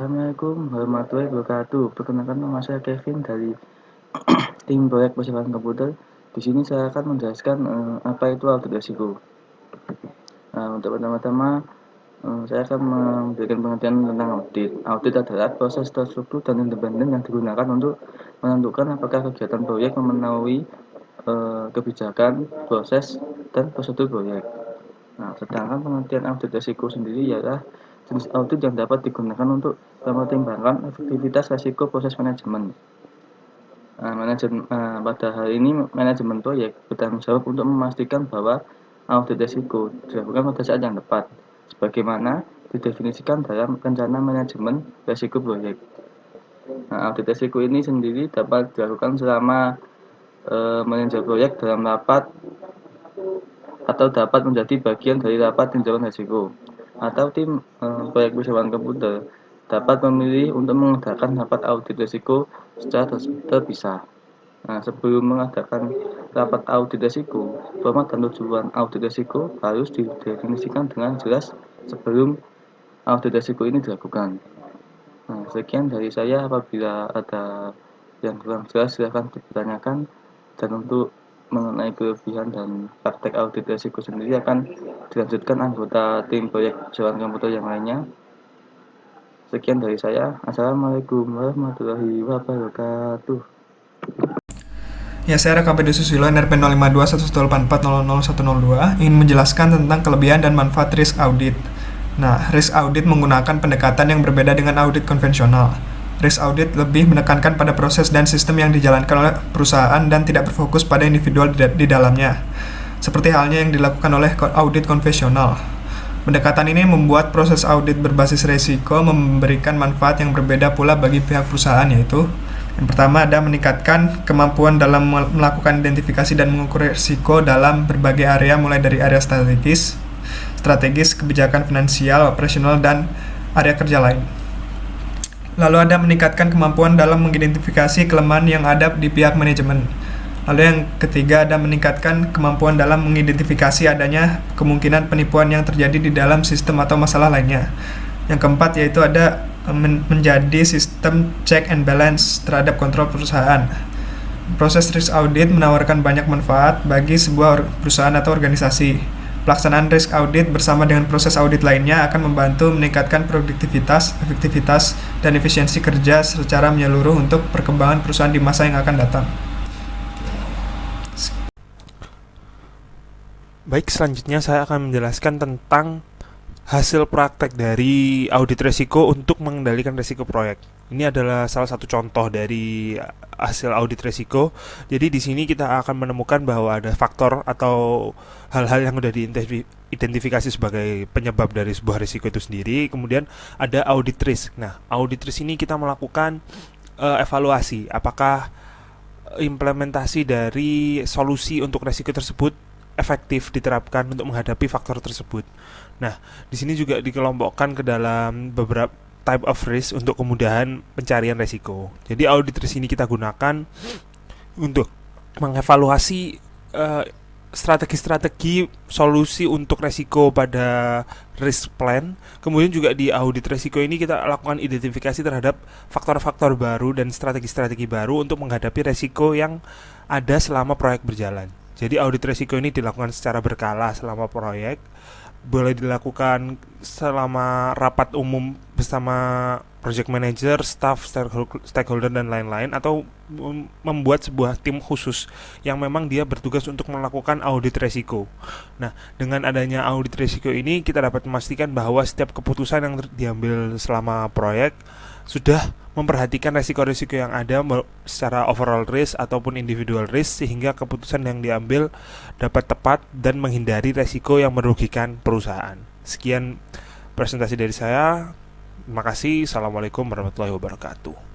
Assalamualaikum warahmatullahi wabarakatuh. Perkenalkan nama saya Kevin dari tim proyek persiapan komputer. Di sini saya akan menjelaskan apa itu audit risiko. Untuk pertama-tama saya akan memberikan pengertian tentang audit. Audit adalah proses terstruktur dan independen yang digunakan untuk menentukan apakah kegiatan proyek memenuhi kebijakan, proses, dan prosedur proyek. Sedangkan pengertian audit risiko sendiri ialah jenis audit yang dapat digunakan untuk mempertimbangkan efektivitas risiko proses manajemen. Pada hal ini, manajemen proyek bertanggung jawab untuk memastikan bahwa audit risiko dilakukan pada saat yang tepat, sebagaimana didefinisikan dalam rencana manajemen risiko proyek. Audit risiko ini sendiri dapat dilakukan selama manajer proyek dalam rapat atau dapat menjadi bagian dari rapat tinjauan risiko, atau tim proyek persiapan komputer dapat memilih untuk mengadakan rapat audit risiko secara terpisah. Sebelum mengadakan rapat audit risiko, format dan tujuan audit risiko harus didefinisikan dengan jelas sebelum audit risiko ini dilakukan. Sekian dari saya. Apabila ada yang kurang jelas silahkan ditanyakan, dan untuk mengenai kelebihan dan praktek audit risiko sendiri akan dilanjutkan anggota tim proyek persiapan komputer yang lainnya. Sekian dari saya. Assalamualaikum warahmatullahi wabarakatuh. Ya, saya Rekapedi Susilo NRP 0521184000102 ingin menjelaskan tentang kelebihan dan manfaat risk audit. Nah, risk audit menggunakan pendekatan yang berbeda dengan audit konvensional. Risk audit lebih menekankan pada proses dan sistem yang dijalankan oleh perusahaan dan tidak berfokus pada individual di dalamnya, seperti halnya yang dilakukan oleh audit konvensional. Pendekatan ini membuat proses audit berbasis risiko memberikan manfaat yang berbeda pula bagi pihak perusahaan, yaitu yang pertama ada meningkatkan kemampuan dalam melakukan identifikasi dan mengukur risiko dalam berbagai area, mulai dari area strategis, kebijakan finansial, operasional, dan area kerja lain. Lalu ada meningkatkan kemampuan dalam mengidentifikasi kelemahan yang ada di pihak manajemen. Lalu yang ketiga ada meningkatkan kemampuan dalam mengidentifikasi adanya kemungkinan penipuan yang terjadi di dalam sistem atau masalah lainnya. Yang keempat yaitu ada menjadi sistem check and balance terhadap kontrol perusahaan. Proses risk audit menawarkan banyak manfaat bagi sebuah perusahaan atau organisasi. Pelaksanaan risk audit bersama dengan proses audit lainnya akan membantu meningkatkan produktivitas, efektivitas, dan efisiensi kerja secara menyeluruh untuk perkembangan perusahaan di masa yang akan datang. Baik, selanjutnya saya akan menjelaskan tentang hasil praktek dari audit risiko untuk mengendalikan risiko proyek. Ini adalah salah satu contoh dari hasil audit risiko. Jadi di sini kita akan menemukan bahwa ada faktor atau hal-hal yang sudah diidentifikasi sebagai penyebab dari sebuah risiko itu sendiri. Kemudian ada audit risk. Nah, audit risk ini kita melakukan evaluasi apakah implementasi dari solusi untuk risiko tersebut efektif diterapkan untuk menghadapi faktor tersebut. Nah, di sini juga dikelompokkan ke dalam beberapa type of risk untuk kemudahan pencarian risiko. Jadi audit risk ini kita gunakan untuk mengevaluasi strategi-strategi solusi untuk risiko pada risk plan. Kemudian juga di audit risiko ini kita lakukan identifikasi terhadap faktor-faktor baru dan strategi-strategi baru untuk menghadapi risiko yang ada selama proyek berjalan. Jadi audit risiko ini dilakukan secara berkala selama proyek, boleh dilakukan selama rapat umum bersama project manager, staff, stakeholder, dan lain-lain, atau membuat sebuah tim khusus yang memang dia bertugas untuk melakukan audit risiko. Nah, dengan adanya audit risiko ini kita dapat memastikan bahwa setiap keputusan yang diambil selama proyek sudah memperhatikan risiko-risiko yang ada secara overall risk ataupun individual risk, sehingga keputusan yang diambil dapat tepat dan menghindari risiko yang merugikan perusahaan. Sekian presentasi dari saya. Terima kasih. Assalamualaikum warahmatullahi wabarakatuh.